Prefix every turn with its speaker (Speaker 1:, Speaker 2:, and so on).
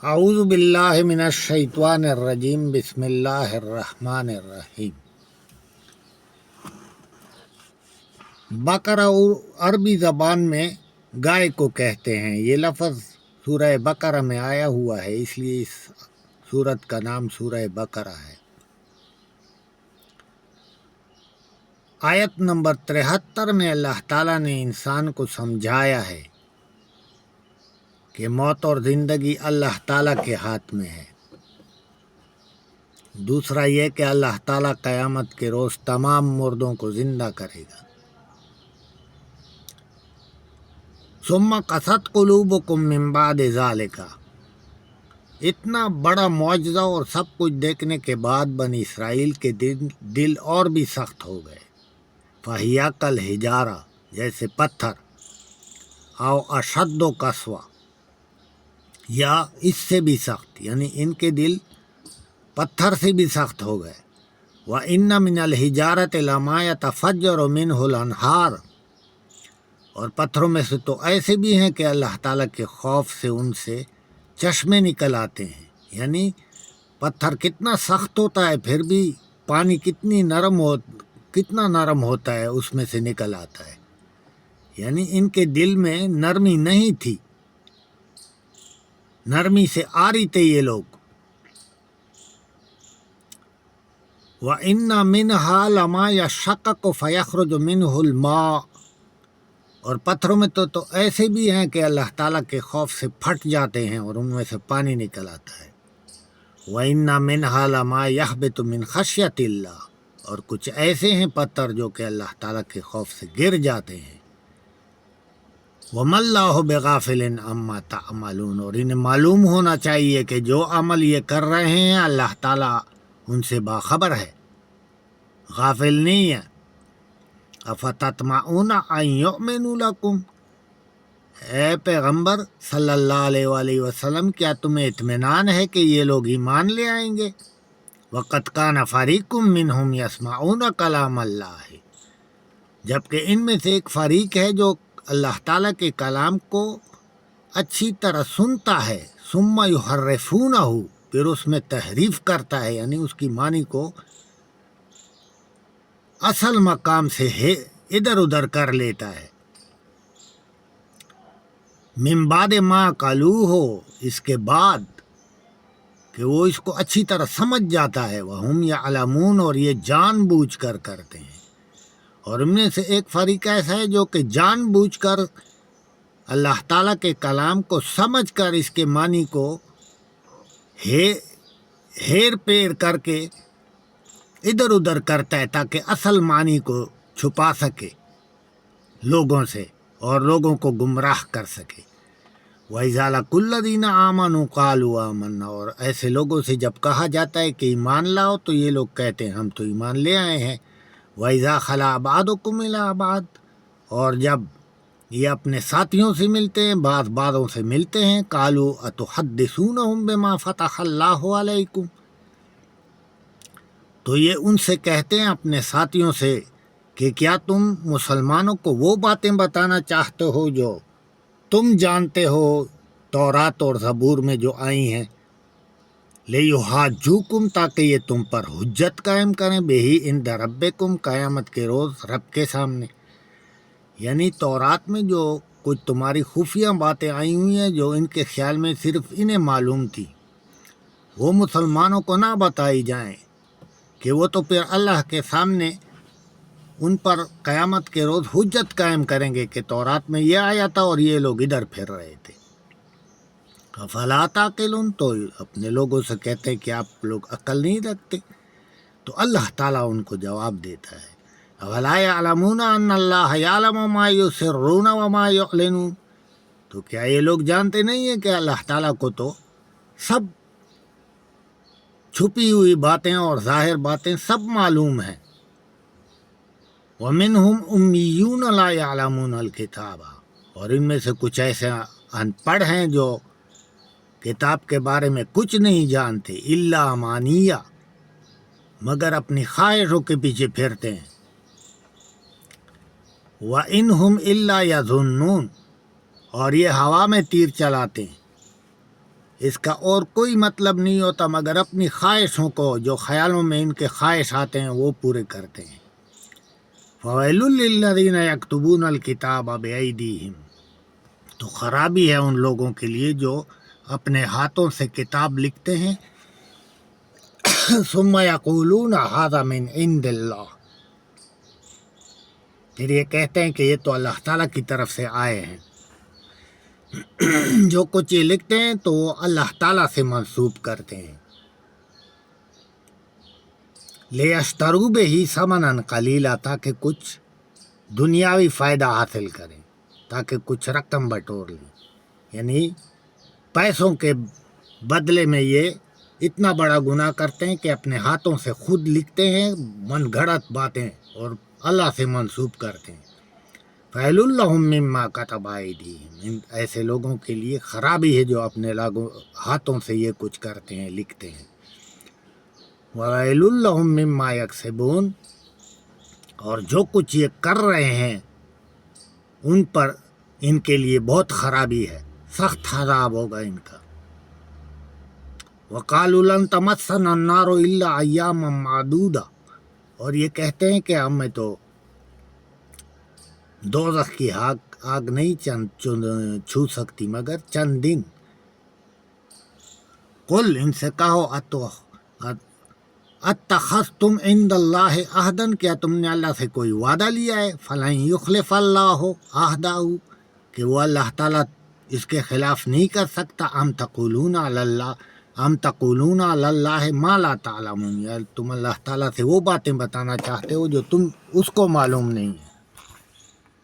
Speaker 1: اعوذ باللہ من الشیطان الرجیم بسم اللہ الرحمن الرحیم۔ بقرہ عربی زبان میں گائے کو کہتے ہیں۔ یہ لفظ سورہ بقرہ میں آیا ہوا ہے، اس لیے اس سورت کا نام سورہ بقرہ ہے۔ آیت نمبر 73 میں اللہ تعالیٰ نے انسان کو سمجھایا ہے کہ موت اور زندگی اللہ تعالیٰ کے ہاتھ میں ہے۔ دوسرا یہ کہ اللہ تعالیٰ قیامت کے روز تمام مردوں کو زندہ کرے گا۔ ثم قست قلوبکم من بعد ذالک، اتنا بڑا معجزہ اور سب کچھ دیکھنے کے بعد بنی اسرائیل کے دل اور بھی سخت ہو گئے۔ فہی کالحجارہ، جیسے پتھر، او اشد قسوہ، یا اس سے بھی سخت، یعنی ان کے دل پتھر سے بھی سخت ہو گئے۔ وَإِنَّ مِنَ الْحِجَارَةِ لَمَا يَتَفَجَّرُ مِنْهُ الْأَنْهَارُ، اور پتھروں میں سے تو ایسے بھی ہیں کہ اللہ تعالیٰ کے خوف سے ان سے چشمے نکل آتے ہیں۔ یعنی پتھر کتنا سخت ہوتا ہے پھر بھی پانی کتنا نرم ہوتا ہے، اس میں سے نکل آتا ہے۔ یعنی ان کے دل میں نرمی نہیں تھی، نرمی سے آ رہی تھے یہ لوگ۔ وَإِنَّ مِنْهَا لَمَا يَشَّقَّقُ فَيَخْرُجُ مِنْهُ الْمَاءُ، اور پتھروں میں تو ایسے بھی ہیں کہ اللہ تعالیٰ کے خوف سے پھٹ جاتے ہیں اور ان میں سے پانی نکل آتا ہے۔ وَإِنَّ مِنْهَا لَمَا يَهْبِطُ مِنْ خَشْيَةِ اللَّهِ، اور کچھ ایسے ہیں پتھر جو کہ اللہ تعالیٰ کے خوف سے گر جاتے ہیں۔ وَمَا اللَّهُ بِغَافِلٍ عَمَّا تَعْمَلُونَ، اور انہیں معلوم ہونا چاہیے کہ جو عمل یہ کر رہے ہیں اللہ تعالیٰ ان سے باخبر ہے، غافل نہیں ہے۔ أَفَتَطْمَعُونَ أَن يُؤْمِنُوا لَكُمْ، اے پیغمبر صلی اللہ علیہ وآلہ وسلم، کیا تمہیں اطمینان ہے کہ یہ لوگ ایمان لے آئیں گے؟ وَقَدْ كَانَ فَرِيقٌ مِّنْهُمْ يَسْمَعُونَ كَلَامَ اللَّهِ، جبکہ ان میں سے ایک فریق ہے جو اللہ تعالیٰ کے کلام کو اچھی طرح سنتا ہے، ثم يحرفونه، پھر اس میں تحریف کرتا ہے، یعنی اس کی معنی کو اصل مقام سے ادھر ادھر کر لیتا ہے۔ من بعد ما قالوہ، اس کے بعد کہ وہ اس کو اچھی طرح سمجھ جاتا ہے، وہم یعلمون، اور یہ جان بوجھ کر کرتے ہیں۔ اور ان میں سے ایک فریق ایسا ہے جو کہ جان بوجھ کر اللہ تعالیٰ کے کلام کو سمجھ کر اس کے معنی کو ہیر پیر کر کے ادھر ادھر کرتا ہے تاکہ اصل معنی کو چھپا سکے لوگوں سے اور لوگوں کو گمراہ کر سکے۔ وَإِذَا لَقُوا الَّذِينَ آمَنُوا قَالُوا آمَنَّا، اور ایسے لوگوں سے جب کہا جاتا ہے کہ ایمان لاؤ تو یہ لوگ کہتے ہیں ہم تو ایمان لے آئے ہیں۔ وَإِذَا خَلَا بَعْضُكُمْ إِلَىٰ بَعْضٍ، اور جب یہ اپنے ساتھیوں سے ملتے ہیں، بعضوں سے ملتے ہیں، قَالُوا أَتُحَدِّثُونَهُم بِمَا فَتَحَ اللَّهُ عَلَيْكُمْ، تو یہ ان سے کہتے ہیں اپنے ساتھیوں سے کہ کیا تم مسلمانوں کو وہ باتیں بتانا چاہتے ہو جو تم جانتے ہو تورات اور زبور میں جو آئی ہیں، لِيُحَاجُّوكُمْ، تاکہ یہ تم پر حجت قائم کریں، بِهِ عِندَ رَبِّكُمْ، قیامت کے روز رب کے سامنے۔ یعنی تورات میں جو کچھ تمہاری خفیہ باتیں آئی ہوئی ہیں جو ان کے خیال میں صرف انہیں معلوم تھی، وہ مسلمانوں کو نہ بتائی جائیں کہ وہ تو پھر اللہ کے سامنے ان پر قیامت کے روز حجت قائم کریں گے کہ تورات میں یہ آیا تھا اور یہ لوگ ادھر پھر رہے تھے۔ افلا تعقلون، تو اپنے لوگوں سے کہتے ہیں کہ آپ لوگ عقل نہیں رکھتے، تو اللہ تعالیٰ ان کو جواب دیتا ہے، اولا یعلمون ان اللہ یعلم ما یسرون وما یعلنون، تو کیا یہ لوگ جانتے نہیں ہیں کہ اللہ تعالیٰ کو تو سب چھپی ہوئی باتیں اور ظاہر باتیں سب معلوم ہیں۔ وَمِنْهُمْ أُمِّيُّونَ لَا يَعْلَمُونَ الْكِتَابَ، اور ان میں سے کچھ ایسے ان پڑھ ہیں جو کتاب کے بارے میں کچھ نہیں جانتے، الا امانیہ، مگر اپنی خواہشوں کے پیچھے پھرتے ہیں۔ وَإِنْهُمْ إِلَّا يَظُنُّونَ، اور یہ ہوا میں تیر چلاتے ہیں، اس کا اور کوئی مطلب نہیں ہوتا مگر اپنی خواہشوں کو جو خیالوں میں ان کے خواہش آتے ہیں وہ پورے کرتے ہیں۔ فویل للذین یکتبون الکتاب بایدیہم، تو خرابی ہے ان لوگوں کے لیے جو اپنے ہاتھوں سے کتاب لکھتے ہیں، ثم یقولون ھذا من عند اللہ، پھر یہ کہتے ہیں کہ یہ تو اللہ تعالیٰ کی طرف سے آئے ہیں۔ جو کچھ یہ لکھتے ہیں تو وہ اللہ تعالیٰ سے منسوب کرتے ہیں۔ لیشتروا بہ ثمنا قلیلا، تاکہ کچھ دنیاوی فائدہ حاصل کریں، تاکہ کچھ رقم بٹور لیں، یعنی پیسوں کے بدلے میں یہ اتنا بڑا گناہ کرتے ہیں کہ اپنے ہاتھوں سے خود لکھتے ہیں من گھڑت باتیں اور اللہ سے منسوب کرتے ہیں۔ فَإِلُّ لَهُم مِّمَّا كَتَبَ أَيْدِيهِمْ، ایسے لوگوں کے لیے خرابی ہے جو اپنے ہاتھوں سے یہ کچھ کرتے ہیں، لکھتے ہیں۔ وَوَيْلٌ لَّهُم مِّمَّا يَكْسِبُونَ، اور جو کچھ یہ کر رہے ہیں ان پر ان کے لیے بہت خرابی ہے، سخت عذاب ہوگا ان کا۔ وَقَالُوا لَن تَمَسَّنَا النَّارُ إِلَّا أَيَّامًا مَّعْدُودَةً، اور یہ کہتے ہیں کہ ہمیں تو دوزخ کی آگ نہیں چھو سکتی مگر چند دن۔ قل، ان سے کہو، اتخذتم عند اللہ عہدا، کیا تم نے اللہ سے کوئی وعدہ لیا ہے؟ فلن یخلف اللہ عہدہ، کہ وہ اللہ تعالیٰ اس کے خلاف نہیں کر سکتا۔ ام تقولون علی اللہ ما لا تعلمون، یا تم اللہ تعالیٰ سے وہ باتیں بتانا چاہتے ہو جو تم اس کو معلوم نہیں ہے۔